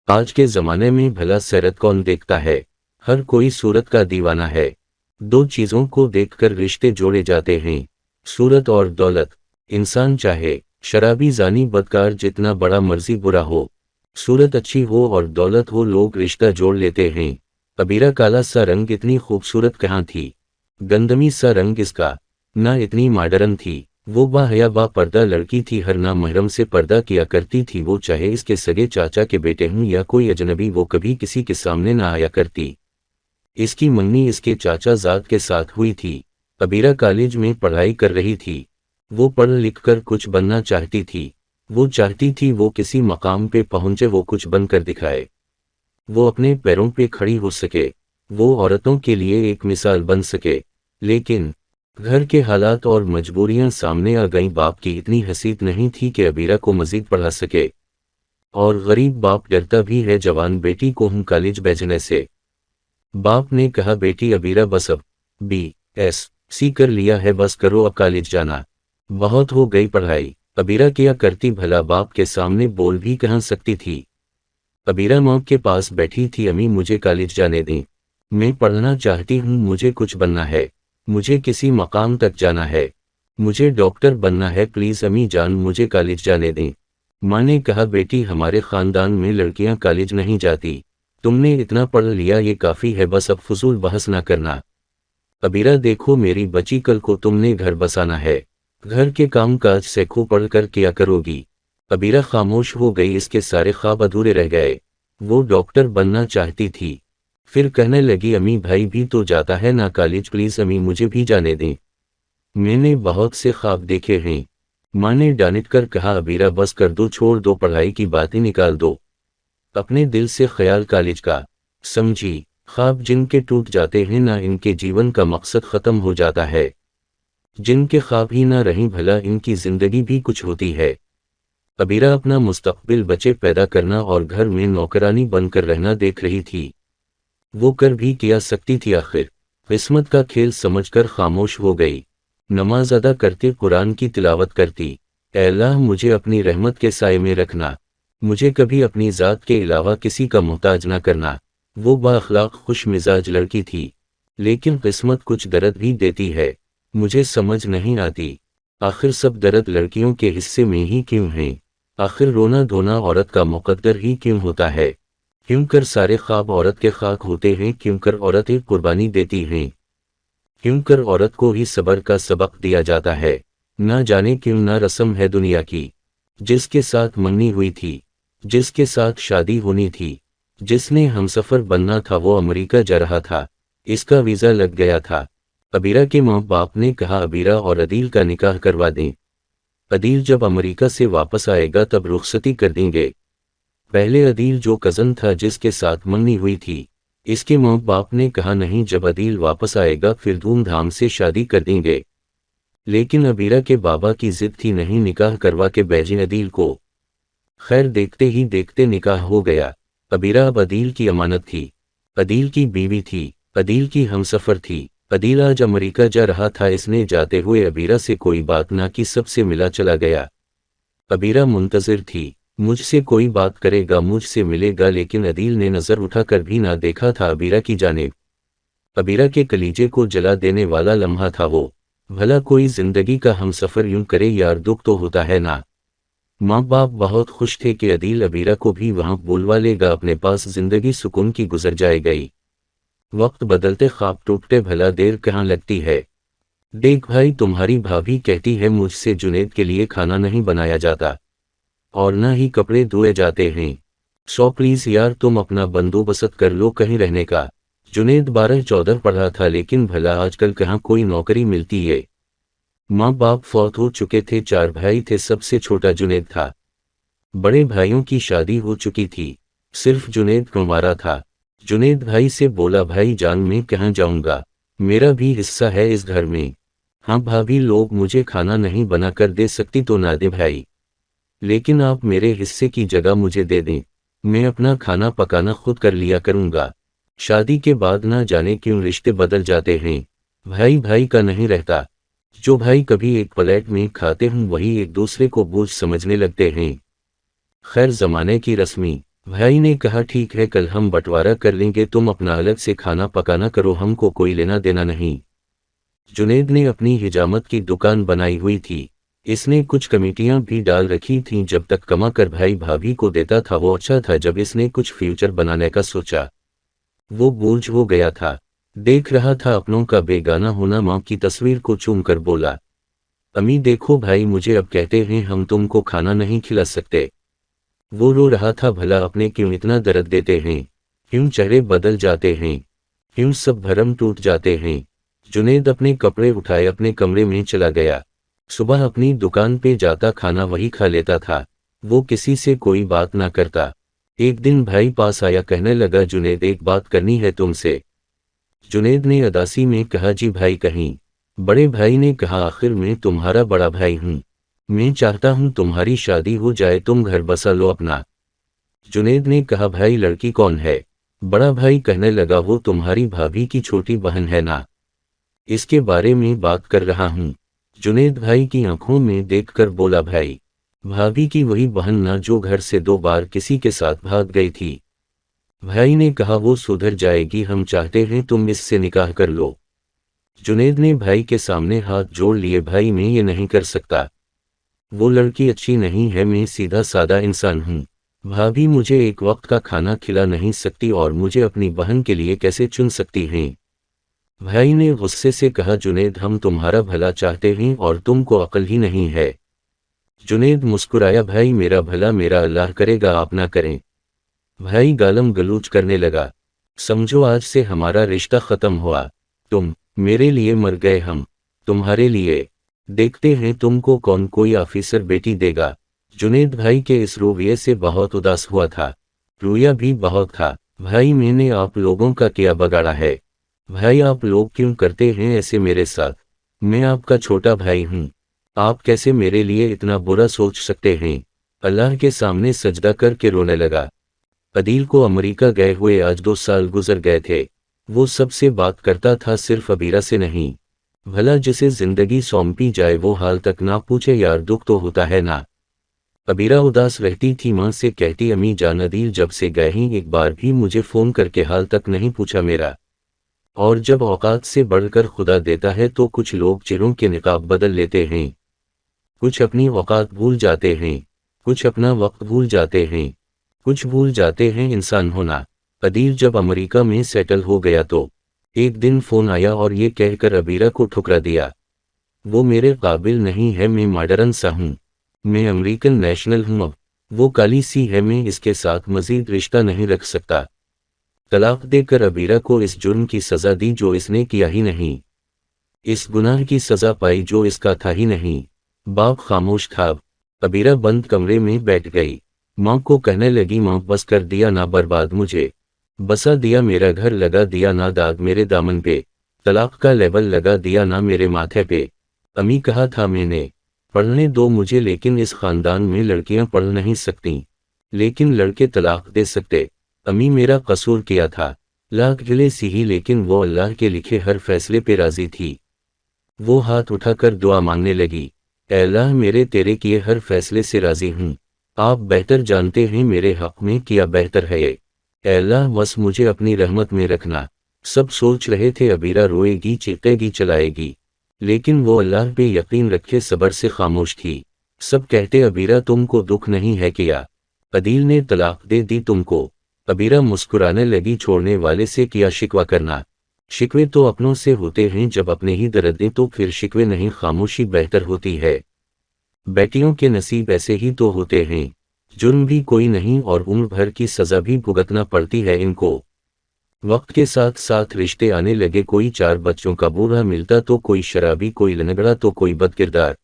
آج کے زمانے میں بھلا سیرت کون دیکھتا ہے؟ ہر کوئی صورت کا دیوانہ ہے۔ دو چیزوں کو دیکھ کر رشتے جوڑے جاتے ہیں، صورت اور دولت۔ انسان چاہے شرابی، زانی، بدکار، جتنا بڑا مرضی برا ہو، صورت اچھی ہو اور دولت ہو، لوگ رشتہ جوڑ لیتے ہیں۔ عبیرہ کالا سا رنگ اتنی خوبصورت کہاں تھی، گندمی سا رنگ اس کا، نہ اتنی ماڈرن تھی۔ وہ با حیا با پردہ لڑکی تھی، ہر نہ محرم سے پردہ کیا کرتی تھی۔ وہ چاہے اس کے سگے چاچا کے بیٹے ہوں یا کوئی اجنبی، وہ کبھی کسی کے سامنے نہ آیا کرتی۔ اس کی منگنی اس کے چاچا زاد کے ساتھ ہوئی تھی۔ عبیرہ کالج میں پڑھائی کر رہی تھی۔ وہ پڑھ لکھ کر کچھ بننا چاہتی تھی۔ وہ چاہتی تھی وہ کسی مقام پہ پہنچے، وہ کچھ بن کر دکھائے، وہ اپنے پیروں پہ کھڑی ہو سکے، وہ عورتوں کے لیے ایک مثال بن سکے۔ لیکن گھر کے حالات اور مجبوریاں سامنے آ گئیں۔ باپ کی اتنی حیثیت نہیں تھی کہ عبیرہ کو مزید پڑھا سکے، اور غریب باپ ڈرتا بھی ہے جوان بیٹی کو ہم کالج بھیجنے سے۔ باپ نے کہا بیٹی عبیرہ بس اب BSc کر لیا ہے، بس کرو اب کالج جانا، بہت ہو گئی پڑھائی۔ عبیرہ کیا کرتی بھلا؟ باپ کے سامنے بول بھی کہاں سکتی تھی۔ عبیرہ ماں کے پاس بیٹھی تھی، امی مجھے کالج جانے دیں، میں پڑھنا چاہتی ہوں، مجھے کچھ بننا ہے، مجھے کسی مقام تک جانا ہے، مجھے ڈاکٹر بننا ہے، پلیز امی جان مجھے کالج جانے دیں۔ ماں نے کہا بیٹی ہمارے خاندان میں لڑکیاں کالج نہیں جاتی، تم نے اتنا پڑھ لیا یہ کافی ہے، بس اب فضول بحث نہ کرنا۔ عبیرہ دیکھو میری بچی، کل کو تم نے گھر بسانا ہے، گھر کے کام کاج سیکھو، پڑھ کر کیا کرو گی؟ عبیرہ خاموش ہو گئی، اس کے سارے خواب ادھورے رہ گئے۔ وہ ڈاکٹر بننا چاہتی تھی، پھر کہنے لگی امی بھائی بھی تو جاتا ہے نا کالج، پلیز امی مجھے بھی جانے دیں، میں نے بہت سے خواب دیکھے ہیں۔ ماں نے ڈانٹ کر کہا عبیرہ بس کر دو، چھوڑ دو، پڑھائی کی باتیں نکال دو، اپنے دل سے خیال کالج کا، سمجھی؟ خواب جن کے ٹوٹ جاتے ہیں نا، ان کے جیون کا مقصد ختم ہو جاتا ہے۔ جن کے خواب ہی نہ رہیں بھلا ان کی زندگی بھی کچھ ہوتی ہے۔ عبیرہ اپنا مستقبل بچے پیدا کرنا اور گھر میں نوکرانی بن کر رہنا دیکھ رہی تھی۔ وہ کر بھی کیا سکتی تھی آخر؟ قسمت کا کھیل سمجھ کر خاموش ہو گئی۔ نماز ادا کرتے قرآن کی تلاوت کرتی، اے اللہ مجھے اپنی رحمت کے سائے میں رکھنا، مجھے کبھی اپنی ذات کے علاوہ کسی کا محتاج نہ کرنا۔ وہ با اخلاق خوش مزاج لڑکی تھی، لیکن قسمت کچھ درد بھی دیتی ہے، مجھے سمجھ نہیں آتی، آخر سب درد لڑکیوں کے حصے میں ہی کیوں ہیں؟ آخر رونا دھونا عورت کا مقدر ہی کیوں ہوتا ہے؟ کیوں کر سارے خواب عورت کے خاک ہوتے ہیں؟ کیوں کر عورتیں قربانی دیتی ہیں؟ کیوں کر عورت کو ہی صبر کا سبق دیا جاتا ہے؟ نہ جانے کیوں نہ رسم ہے دنیا کی، جس کے ساتھ منگنی ہوئی تھی، جس کے ساتھ شادی ہونی تھی، جس نے ہمسفر بننا تھا، وہ امریکہ جا رہا تھا، اس کا ویزا لگ گیا تھا۔ عبیرہ کے ماں باپ نے کہا عبیرہ اور عدیل کا نکاح کروا دیں، عدیل جب امریکہ سے واپس آئے گا تب رخصتی کر دیں گے۔ پہلے عدیل جو کزن تھا جس کے ساتھ منگنی ہوئی تھی، اس کے ماں باپ نے کہا نہیں، جب عدیل واپس آئے گا پھر دھوم دھام سے شادی کر دیں گے۔ لیکن عبیرہ کے بابا کی ضد تھی، نہیں نکاح کروا کے بھیجیں عدیل کو۔ خیر دیکھتے ہی دیکھتے نکاح ہو گیا۔ عبیرہ اب عدیل کی امانت تھی، عدیل کی بیوی تھی، عدیل کی ہمسفر تھی۔ عدیل آج امریکہ جا رہا تھا، اس نے جاتے ہوئے عبیرہ سے کوئی بات نہ کی، سب سے ملا چلا گیا۔ عبیرہ منتظر تھی، مجھ سے کوئی بات کرے گا، مجھ سے ملے گا، لیکن عدیل نے نظر اٹھا کر بھی نہ دیکھا تھا عبیرہ کی جانب۔ عبیرہ کے کلیجے کو جلا دینے والا لمحہ تھا وہ۔ بھلا کوئی زندگی کا ہمسفر یوں کرے یار، دکھ تو ہوتا ہے نا۔ ماں باپ بہت خوش تھے کہ عدیل عبیرہ کو بھی وہاں بلوا لے گا اپنے پاس، زندگی سکون کی گزر جائے گئی۔ وقت بدلتے خواب ٹوٹتے، بھلا دیر کہاں لگتی ہے؟ دیکھ بھائی تمہاری بھابھی کہتی ہے مجھ سے جنید کے لیے کھانا نہیں بنایا جاتا اور نہ ہی کپڑے دھوئے جاتے ہیں، سو پلیز یار تم اپنا بندوبست کر لو کہیں رہنے کا۔ جنید 12-14 پڑھا تھا، لیکن بھلا آج کل کہاں کوئی نوکری ملتی ہے۔ ماں باپ فوت ہو چکے تھے، 4 بھائی تھے، سب سے چھوٹا جنید تھا۔ بڑے بھائیوں کی شادی ہو چکی تھی، صرف جنید کنوارا تھا۔ جنید بھائی سے بولا بھائی جان میں کہاں جاؤں گا، میرا بھی حصہ ہے اس گھر میں۔ ہاں بھابھی لوگ مجھے کھانا نہیں بنا کر دے سکتی تو نہ دے بھائی، لیکن آپ میرے حصے کی جگہ مجھے دے دیں، میں اپنا کھانا پکانا خود کر لیا کروں گا۔ شادی کے بعد نہ جانے کیوں رشتے بدل جاتے ہیں، بھائی بھائی کا نہیں رہتا۔ جو بھائی کبھی ایک پلیٹ میں کھاتے ہوں وہی ایک دوسرے کو بوجھ سمجھنے لگتے ہیں۔ خیر زمانے کی رسمی भाई ने कहा ठीक है, कल हम बंटवारा कर लेंगे, तुम अपना अलग से खाना पकाना करो, हमको कोई लेना देना नहीं। जुनेद ने अपनी हिजामत की दुकान बनाई हुई थी। इसने कुछ कमेटियां भी डाल रखी थीं। जब तक कमा कर भाई भाभी को देता था वो अच्छा था, जब इसने कुछ फ्यूचर बनाने का सोचा वो बोझ हो गया था। देख रहा था अपनों का बेगाना होना, मां की तस्वीर को चूम कर बोला, अम्मी देखो भाई मुझे अब कहते हैं हम तुमको खाना नहीं खिला सकते। वो रो रहा था, भला अपने क्यों इतना दर्द देते हैं, क्यों चेहरे बदल जाते हैं, क्यों सब भरम टूट जाते हैं। जुनेद अपने कपड़े उठाए अपने कमरे में चला गया। सुबह अपनी दुकान पे जाता, खाना वही खा लेता था। वो किसी से कोई बात ना करता। एक दिन भाई पास आया, कहने लगा जुनेद एक बात करनी है तुमसे। जुनेद ने अदासी में कहा जी भाई कहीं। बड़े भाई ने कहा आखिर मैं तुम्हारा बड़ा भाई हूँ, मैं चाहता हूँ तुम्हारी शादी हो जाए, तुम घर बसा लो अपना। जुनेद ने कहा भाई लड़की कौन है। बड़ा भाई कहने लगा वो तुम्हारी भाभी की छोटी बहन है ना, इसके बारे में बात कर रहा हूँ। जुनेद भाई की आंखों में देखकर बोला भाई भाभी की वही बहन ना जो घर से 2 बार किसी के साथ भाग गई थी। भाई ने कहा वो सुधर जाएगी, हम चाहते हैं तुम इससे निकाह कर लो। जुनेद ने भाई के सामने हाथ जोड़ लिए, भाई मैं ये नहीं कर सकता, वो लड़की अच्छी नहीं है, मैं सीधा सादा इंसान हूँ। भाभी मुझे एक वक्त का खाना खिला नहीं सकती और मुझे अपनी बहन के लिए कैसे चुन सकती हैं। भाई ने गुस्से से कहा जुनेद हम तुम्हारा भला चाहते हैं और तुमको अक्ल ही नहीं है। जुनेद मुस्कुराया, भाई मेरा भला मेरा अल्लाह करेगा, आप ना करें। भाई गालम गलूच करने लगा, समझो आज से हमारा रिश्ता खत्म हुआ, तुम मेरे लिए मर गए, हम तुम्हारे लिए। देखते हैं तुमको कौन कोई ऑफिसर बेटी देगा। जुनेद भाई के इस रवैये से बहुत उदास हुआ था, रोया भी बहुत था। भाई मैंने आप लोगों का क्या बगाड़ा है, भाई आप लोग क्यों करते हैं ऐसे मेरे साथ, मैं आपका छोटा भाई हूँ, आप कैसे मेरे लिए इतना बुरा सोच सकते हैं। अल्लाह के सामने सजदा करके रोने लगा। अदील को अमेरिका गए हुए आज 2 साल गुजर गए थे। वो सबसे बात करता था, सिर्फ अबीरा से नहीं। भला जिसे जिंदगी सौंपी जाए वो हाल तक ना पूछे, यार दुख तो होता है ना। अबीरा उदास रहती थी, मां से कहती अम्मी जान अदील जब से गए हैं एक बार भी मुझे फोन करके हाल तक नहीं पूछा मेरा। और जब औकात से बढ़कर खुदा देता है तो कुछ लोग चेहरों के निकाब बदल लेते हैं, कुछ अपनी औकात भूल जाते हैं, कुछ अपना वक्त भूल जाते हैं, कुछ भूल जाते हैं इंसान होना। अदील जब अमेरिका में सेटल हो गया तो एक दिन फोन आया और ये कहकर अबीरा को ठुकरा दिया, वो मेरे काबिल नहीं है, मैं मॉडर्न सा हूँ, मैं अमेरिकन नेशनल हूँ, अब वो काली सी है, मैं इसके साथ मजीद रिश्ता नहीं रख सकता। तलाक देकर अबीरा को इस जुर्म की सजा दी जो इसने किया ही नहीं, इस गुनाह की सजा पाई जो इसका था ही नहीं। बाप खामोश था। अबीरा बंद कमरे में बैठ गई। माँ को कहने लगी, माँ बस कर दिया ना बर्बाद मुझे, बसा दिया मेरा घर, लगा दिया ना दाग मेरे दामन पे, तलाक का लेवल लगा दिया ना मेरे माथे पे। अम्मी कहा था मैंने पढ़ने दो मुझे, लेकिन इस खानदान में लड़कियां पढ़ नहीं सकती, लेकिन लड़के तलाक दे सकते। अम्मी मेरा कसूर किया था, लाख गिले सी ही, लेकिन वो अल्लाह के लिखे हर फैसले पे राजी थी। वो हाथ उठाकर दुआ मांगने लगी, ऐ अल्लाह मेरे तेरे किए हर फैसले से राजी हूँ, आप बेहतर जानते हैं मेरे हक में किया बेहतर है ये, ऐ अल्लाह बस मुझे अपनी रहमत में रखना। सब सोच रहे थे अबीरा रोएगी चीखेगी चलाएगी, लेकिन वो अल्लाह पे यकीन रखे सब्र से खामोश थी। सब कहते अबीरा तुमको दुख नहीं है क्या, अदील ने तलाक दे दी तुमको। अबीरा मुस्कुराने लगी, छोड़ने वाले से किया शिकवा करना, शिकवे तो अपनों से होते हैं, जब अपने ही दर्द दें तो फिर शिकवे नहीं, खामोशी बेहतर होती है। बेटियों के नसीब ऐसे ही तो होते हैं, जुर्म भी कोई नहीं और उम्र भर की सजा भी भुगतना पड़ती है इनको। वक्त के साथ साथ रिश्ते आने लगे, कोई 4 बच्चों का बूढ़ा मिलता तो कोई शराबी, कोई लनगड़ा तो कोई बदकिरदार।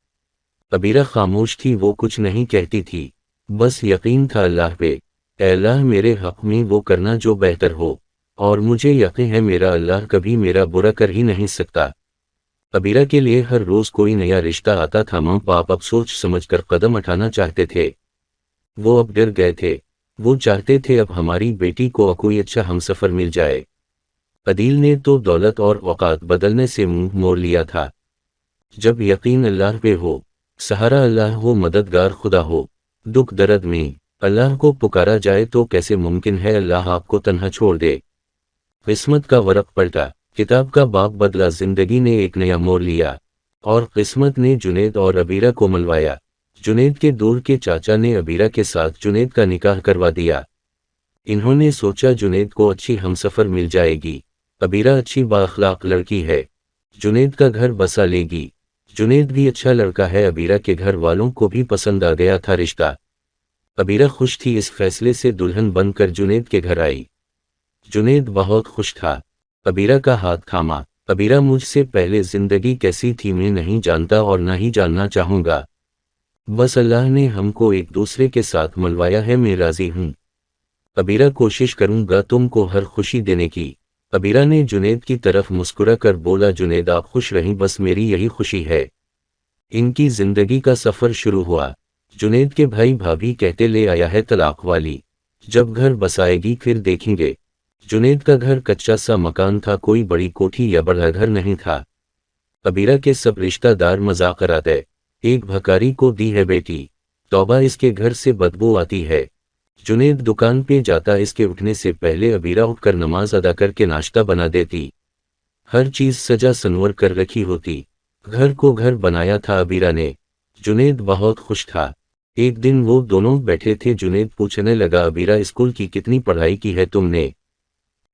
अबीरा खामोश थी, वो कुछ नहीं कहती थी, बस यकीन था अल्लाह पे, ऐ अल्लाह मेरे हक में वो करना जो बेहतर हो, और मुझे यकीन है मेरा अल्लाह कभी मेरा बुरा कर ही नहीं सकता। अबीरा के लिए हर रोज कोई नया रिश्ता आता था। माँ बाप अब सोच समझ कर कदम उठाना चाहते थे, वो अब डर गए थे। वो चाहते थे अब हमारी बेटी को कोई अच्छा हमसफर मिल जाए। अदील ने तो दौलत और औकात बदलने से मुंह मोड़ लिया था। जब यकीन अल्लाह पे हो, सहारा अल्लाह हो, मददगार खुदा हो, दुख दर्द में اللہ को पुकारा जाए तो कैसे मुमकिन है अल्लाह आपको तन्हा छोड़ दे। किस्मत का वरक पलटा, किताब का बाब बदला, जिंदगी ने एक नया मोड़ लिया और किस्मत ने जुनैद और अबीरा को मिलवाया। जुनैद के दूर के चाचा ने अबीरा के साथ जुनैद का निकाह करवा दिया। इन्होंने सोचा जुनैद को अच्छी हमसफर मिल जाएगी, अबीरा अच्छी बाअखलाक लड़की है, जुनैद का घर बसा लेगी। जुनैद भी अच्छा लड़का है, अबीरा के घर वालों को भी पसंद आ गया था रिश्ता। अबीरा खुश थी इस फैसले से, दुल्हन बनकर जुनैद के घर आई। जुनैद बहुत खुश था, अबीरा का हाथ थामा। अबीरा, मुझसे पहले जिंदगी कैसी थी मैं नहीं जानता और ना ही जानना चाहूंगा, बस अल्लाह ने हमको एक दूसरे के साथ मिलवाया है, मैं राजी हूँ। अबीरा, कोशिश करूंगा तुमको हर खुशी देने की। अबीरा ने जुनैद की तरफ मुस्कुरा कर बोला, जुनैद आप खुश रहें, बस मेरी यही खुशी है। इनकी जिंदगी का सफर शुरू हुआ। जुनैद के भाई भाभी कहते ले आया है तलाक वाली, जब घर बसाएगी फिर देखेंगे। जुनैद का घर कच्चा सा मकान था, कोई बड़ी कोठी या बड़ा घर नहीं था। अबीरा के सब रिश्तेदार मजाक कराते, एक भकारी को दी है बेटी, तौबा इसके घर से बदबू आती है। जुनैद दुकान पे जाता, इसके उठने से पहले अबीरा उठकर नमाज अदा करके नाश्ता बना देती। हर चीज सजा सनवर कर रखी होती। घर को घर बनाया था अबीरा ने। जुनैद बहुत खुश था। एक दिन वो दोनों बैठे थे, जुनैद पूछने लगा, अबीरा स्कूल की कितनी पढ़ाई की है तुमने?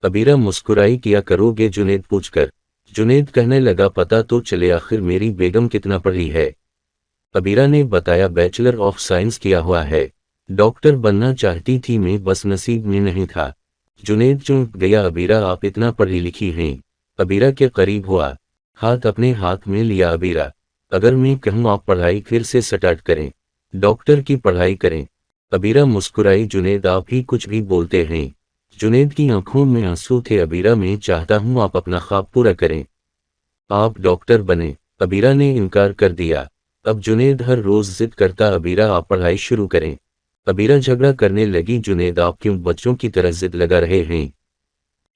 अबीरा मुस्कुराई, किया करोगे जुनैद पूछकर। जुनैद कहने लगा, पता तो चले आखिर मेरी बेगम कितना पढ़ी है। अबीरा ने बताया, बैचलर ऑफ साइंस किया हुआ है, डॉक्टर बनना चाहती थी मैं, बस नसीब में नहीं था। जुनैद चौंक गया, अबीरा आप इतना पढ़ी लिखी हैं। अबीरा के करीब हुआ, हाथ अपने हाथ में लिया। अबीरा, अगर मैं कहूँ आप पढ़ाई फिर से स्टार्ट करें, डॉक्टर की पढ़ाई करें। अबीरा मुस्कुराई, जुनैद आप ही कुछ भी बोलते हैं। जुनैद की आंखों में आंसू थे। अबीरा, मैं चाहता हूँ आप अपना ख्वाब पूरा करें, आप डॉक्टर बने। अबीरा ने इनकार कर दिया। अब जुनैद हर रोज जिद करता, अबीरा आप पढ़ाई शुरू करें। अबीरा झगड़ा करने लगी, जुनैद आप क्यों बच्चों की तरह जिद लगा रहे हैं?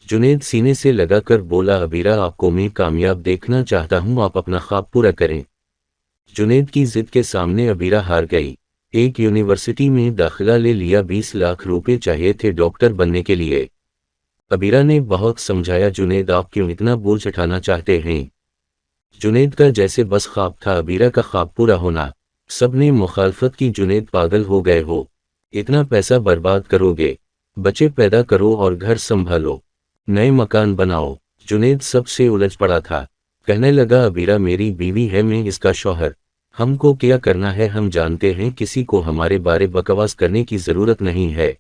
जुनैद सीने से लगाकर बोला, अबीरा आपको मैं कामयाब देखना चाहता हूं, आप अपना ख्वाब पूरा करें। जुनैद की जिद के सामने अबीरा हार गई। एक यूनिवर्सिटी में दाखिला ले लिया, 20 लाख रुपए चाहिए थे डॉक्टर बनने के लिए। अबीरा ने बहुत समझाया, जुनैद आप क्यों इतना बोझ उठाना चाहते हैं? जुनैद का जैसे बस ख्वाब था अबीरा का ख्वाब पूरा होना। सबने मुखालफत की, जुनैद पागल हो गए हो, इतना पैसा बर्बाद करोगे, बच्चे पैदा करो और घर संभालो, नए मकान बनाओ। जुनैद सबसे उलझ पड़ा था। कहने लगा, अबीरा मेरी बीवी है, मैं इसका शौहर, हमको क्या करना है हम जानते हैं, किसी को हमारे बारे बकवास करने की जरूरत नहीं है।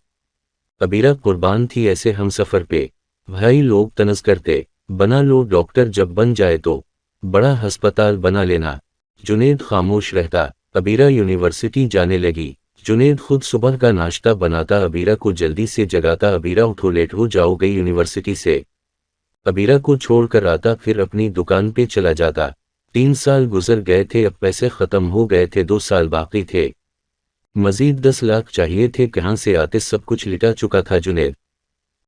अबीरा कुर्बान थी ऐसे हम सफर पे। भाई लोग तनज करते, बना लो डॉक्टर, जब बन जाए तो बड़ा अस्पताल बना लेना। जुनैद खामोश रहता। अबीरा यूनिवर्सिटी जाने लगी। जुनैद खुद सुबह का नाश्ता बनाता, अबीरा को जल्दी से जगाता, अबीरा उठो लेट हो जाओगे यूनिवर्सिटी से। अबीरा को छोड़कर आता, फिर अपनी दुकान पे चला जाता। 3 साल गुजर गए थे, अब पैसे खत्म हो गए थे, 2 साल बाकी थे, मजीद 10 लाख चाहिए थे, कहाँ से आते, सब कुछ लिटा चुका था जुनैद।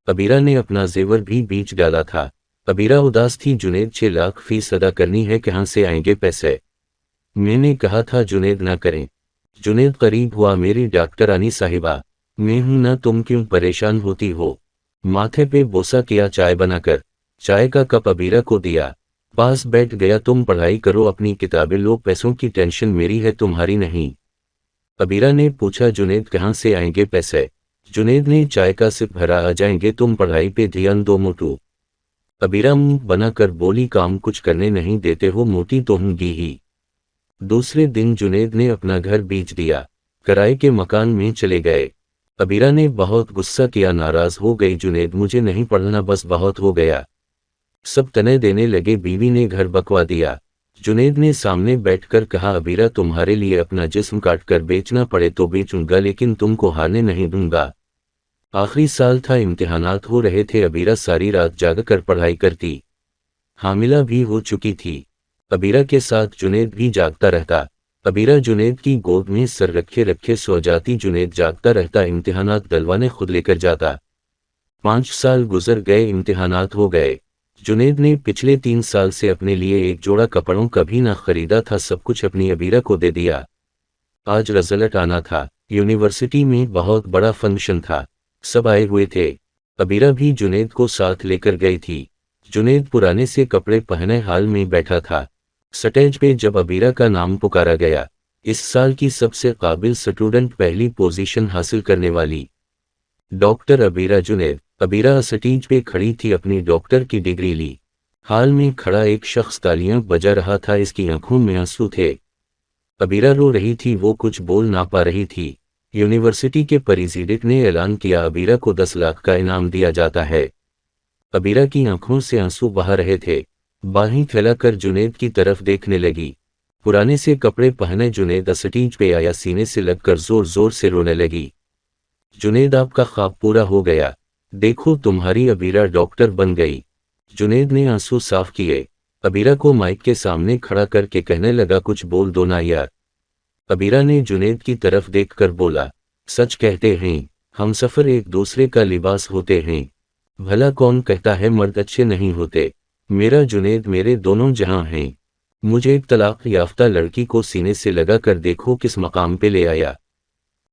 अबीरा ने अपना जेवर भी बेच डाला था। अबीरा उदास थी, जुनैद 6 लाख फीस अदा करनी है, कहाँ से आएंगे पैसे? मैंने कहा था जुनैद ना करें। जुनैद करीब हुआ, मेरी डॉक्टरानी साहिबा, मैं हूं ना, तुम क्यों परेशान होती हो? माथे पे बोसा किया, चाय बनाकर। चाय का कप अबीरा को दिया, पास बैठ गया, तुम पढ़ाई करो, अपनी किताबें लो, पैसों की टेंशन मेरी है तुम्हारी नहीं। अबीरा ने पूछा, जुनैद कहाँ से आएंगे पैसे? जुनैद ने चाय का सिप भरा, आ जाएंगे, तुम पढ़ाई पे ध्यान दो मोटू। अबीरा मुंह बनाकर बोली, काम कुछ करने नहीं देते हो, मोटी तो होंगी ही। दूसरे दिन जुनैद ने अपना घर बेच दिया, किराए के मकान में चले गए। अबीरा ने बहुत गुस्सा किया, नाराज हो गई, जुनैद मुझे नहीं पढ़ना, बस बहुत हो गया। सब तने देने लगे, बीवी ने घर बकवा दिया। जुनैद ने सामने बैठकर कहा, अबीरा तुम्हारे लिए अपना जिस्म काट कर बेचना पड़े तो बेचूंगा, लेकिन तुमको हारने नहीं दूंगा। आखिरी साल था, इम्तिहानात हो रहे थे, अबीरा सारी रात जागकर पढ़ाई करती। हामिला भी हो चुकी थी। अबीरा के साथ जुनैद भी जागता रहता। अबीरा जुनैद की गोद में सर रखे रखे सो जाती, जुनैद जागता रहता, इम्तिहानात दलवाने खुद लेकर जाता। 5 साल गुजर गए, इम्तिहानात हो गए। जुनैद ने पिछले 3 साल से अपने लिए एक जोड़ा कपड़ों का भी ना खरीदा था, सब कुछ अपनी अबीरा को दे दिया। आज रिजल्ट आना था, यूनिवर्सिटी में बहुत बड़ा फंक्शन था, सब आए हुए थे। अबीरा भी जुनेद को साथ लेकर गई थी। जुनेद पुराने से कपड़े पहने हाल में बैठा था। स्टेज पे जब अबीरा का नाम पुकारा गया, इस साल की सबसे काबिल स्टूडेंट, पहली पोजीशन हासिल करने वाली डॉक्टर अबीरा जुनेद। अबीरा स्टेज पे खड़ी थी, अपनी डॉक्टर की डिग्री ली। हाल में खड़ा एक शख्स तालियां बजा रहा था, इसकी आंखों में आंसू थे। अबीरा रो रही थी, वो कुछ बोल ना पा रही थी। यूनिवर्सिटी के प्रेसिडेंट ने ऐलान किया, अबीरा को 10 लाख का इनाम दिया जाता है। अबीरा की आंखों से आंसू बहा रहे थे। बाहें फैलाकर जुनेद की तरफ देखने लगी। पुराने से कपड़े पहने जुनेद स्टेज पे आया, सीने से लगकर जोर जोर से रोने लगी। जुनेद, आपका ख्वाब पूरा हो गया, देखो तुम्हारी अबीरा डॉक्टर बन गई। जुनेद ने आंसू साफ किए। अबीरा को माइक के सामने खड़ा करके कहने लगा, कुछ बोल दो ना यार। अबीरा ने जुनेद की तरफ देखकर बोला, सच कहते हैं, हम सफर एक दूसरे का लिबास होते हैं। भला कौन कहता है मर्द अच्छे नहीं होते। मेरा जुनेद मेरे दोनों जहां हैं। मुझे एक तलाक याफ्ता लड़की को सीने से लगा कर देखो किस मकाम पे ले आया।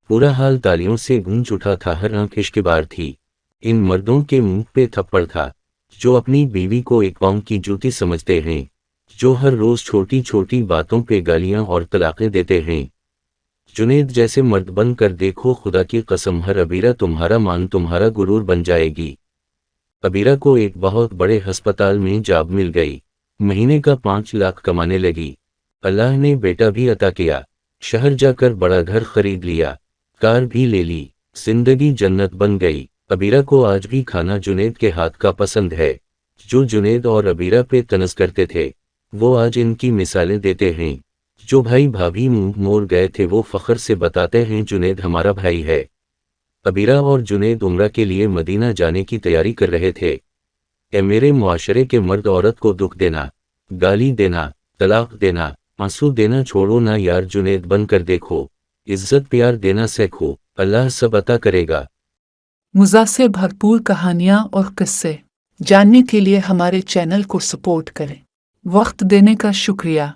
पूरा हाल तालियों से गूंज उठा था, हर आंख इश्कबार थी। इन मर्दों के मुंह पे थप्पड़ था, जो अपनी बीवी को एक पांव की जूती समझते हैं, जो हर रोज छोटी छोटी बातों पे गालियां और तलाक़ें देते हैं। जुनेद जैसे मर्द बन कर देखो, खुदा की कसम, हर अबीरा तुम्हारा मान, तुम्हारा गुरूर बन जाएगी। अबीरा को एक बहुत बड़े हस्पताल में जॉब मिल गई। महीने का 5 लाख कमाने लगी। अल्लाह ने बेटा भी अता किया। शहर जाकर बड़ा घर खरीद लिया, कार भी ले ली। जिंदगी जन्नत बन गई। अबीरा को आज भी खाना जुनेद के हाथ का पसंद है। जो जुनेद और अबीरा पे तनस करते थे, वो आज इनकी मिसालें देते हैं। जो भाई भाभी मुंह मोड़ गए थे, वो फख्र से बताते हैं, जुनेद हमारा भाई है। अबीरा और जुनेद उम्रा के लिए मदीना जाने की तैयारी कर रहे थे। ए मेरे मुआशरे के मर्द, औरत को दुख देना, गाली देना, तलाक देना, आंसू देना छोड़ो ना यार, जुनेद बन कर देखो। इज्जत प्यार देना सीखो, अल्लाह सब अता करेगा। मुज़ा से भरपूर कहानियाँ और किस्से जानने के लिए हमारे चैनल को सपोर्ट करें। वक्त देने का शुक्रिया।